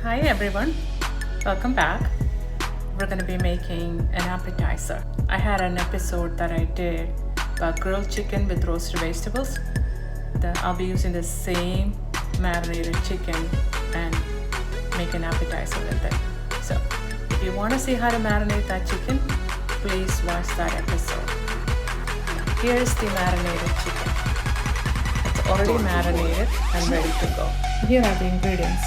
Hi everyone, welcome back. We're going to be making an appetizer. I had an episode that I did about grilled chicken with roasted vegetables. I'll be using the same marinated chicken and make an appetizer with it. So if you want to see how to marinate that chicken, please watch that episode. Here's the marinated chicken. It's already marinated and ready to go. Here are the ingredients.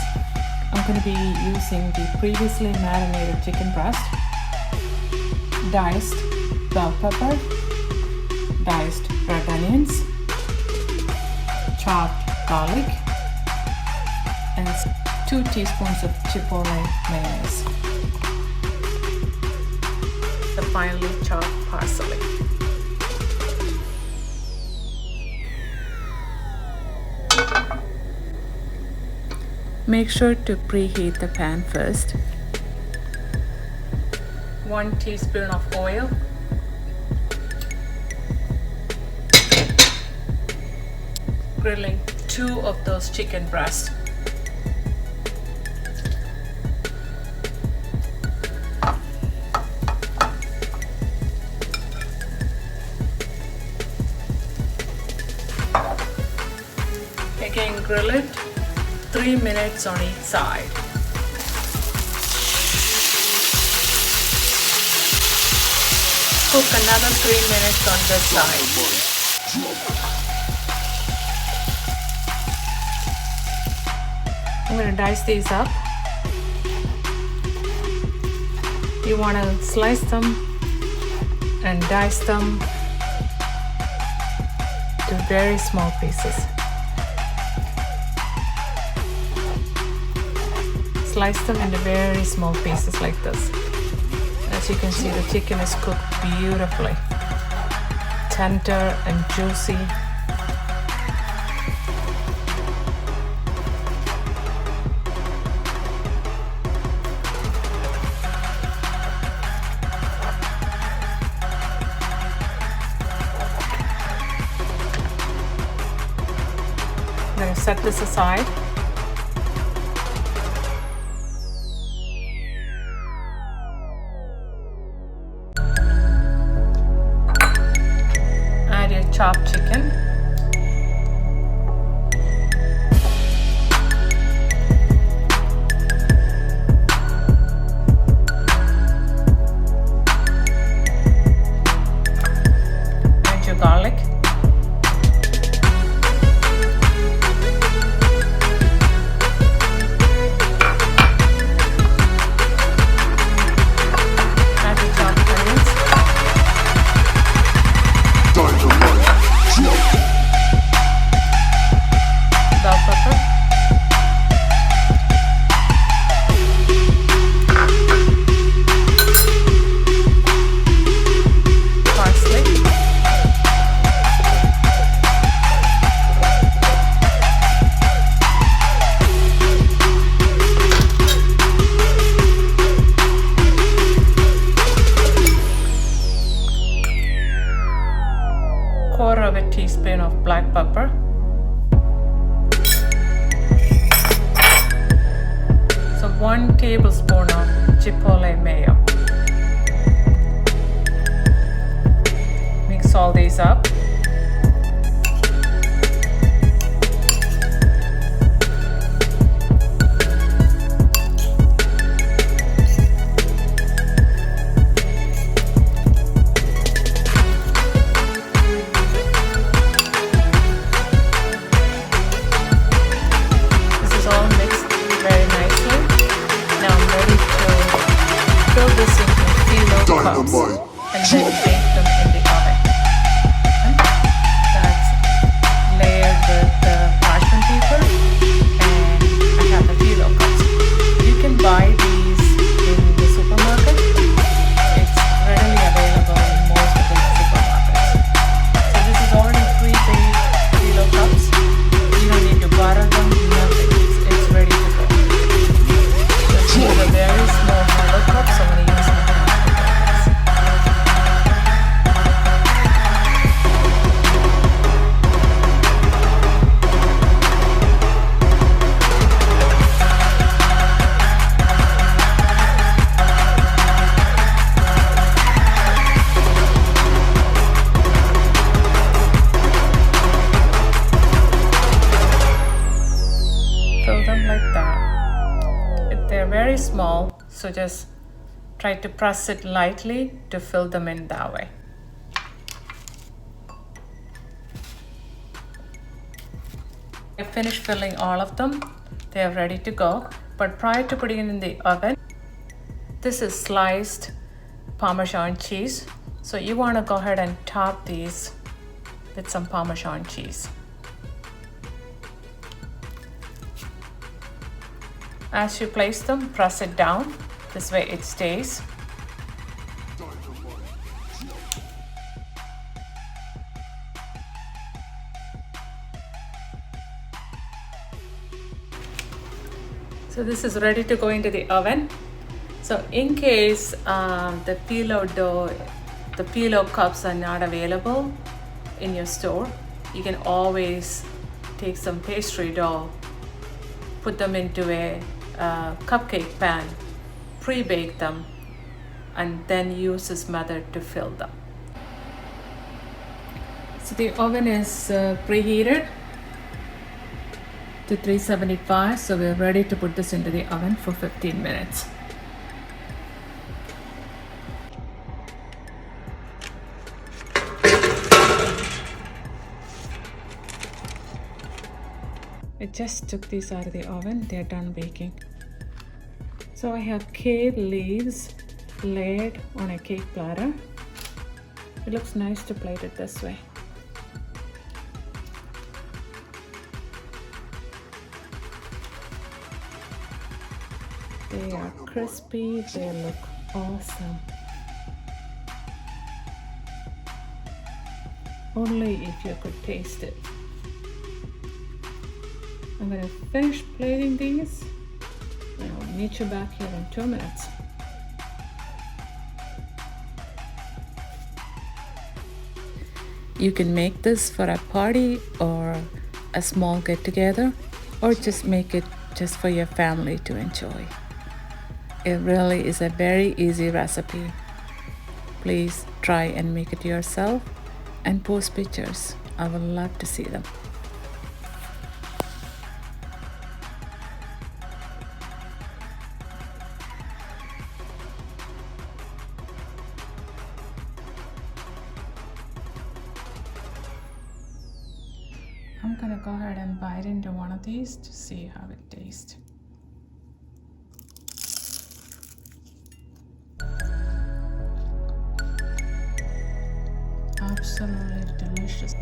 I'm going to be using the previously marinated chicken breast, diced bell pepper, diced red onions, chopped garlic, and 2 teaspoons of Chipotle mayonnaise. The finely chopped parsley. Make sure to preheat the pan first. 1 teaspoon of oil. Grilling 2 of those chicken breasts. Again, grill it 3 minutes on each side. Cook another 3 minutes on this side. I'm going to dice these up. You want to slice them and dice them to very small pieces. Slice them into very small pieces like this. As you can see, the chicken is cooked beautifully, tender and juicy. I'm going to set this aside. Chopped chicken, add your garlic, add your chopped onions, bell pepper, parsley, quarter of a teaspoon of black pepper, so 1 tablespoon of Chipotle mayo. Mix all these up. This is all mixed very nicely. Now I'm ready to fill this into Phyllo cups and then bake them in the oven. small, so just try to press it lightly to fill them in that way. I finished filling all of them. They are ready to go. But prior to putting it in the oven, this is sliced Parmesan cheese. So you want to go ahead and top these with some Parmesan cheese. As you place them, press it down. This way it stays. So this is ready to go into the oven. So in case the Phyllo dough, the Phyllo cups are not available in your store, you can always take some pastry dough, put them into a cupcake pan, pre-bake them, and then use this method to fill them. So the oven is preheated to 375, so we're ready to put this into the oven for 15 minutes. I just took these out of the oven, they're done baking. So I have cake leaves laid on a cake platter. It looks nice to plate it this way. They are crispy, they look awesome. Only if you could taste it. I'm going to finish plating these and I'll meet you back here in 2 minutes. You can make this for a party or a small get together, or just make it just for your family to enjoy. It really is a very easy recipe. Please try and make it yourself and post pictures. I would love to see them. I'm gonna go ahead and bite into one of these to see how it tastes. Absolutely delicious.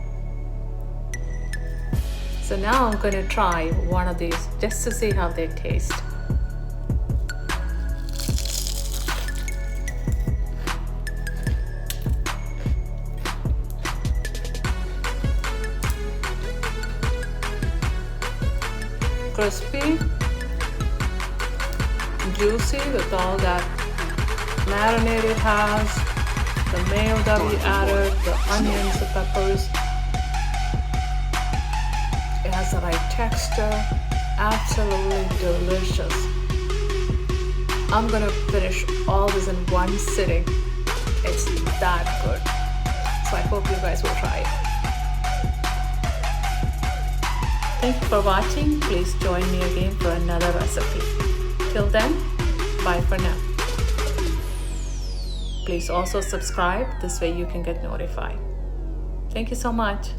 So now I'm going to try one of these just to see how they taste. Crispy, juicy with all that marinade it has. The mayo that we added, the onions, the peppers. It has the right texture. Absolutely delicious. I'm gonna finish all this in one sitting. It's that good. So I hope you guys will try it. Thank you for watching. Please join me again for another recipe. Till then, bye for now. Please also subscribe, this way you can get notified. Thank you so much.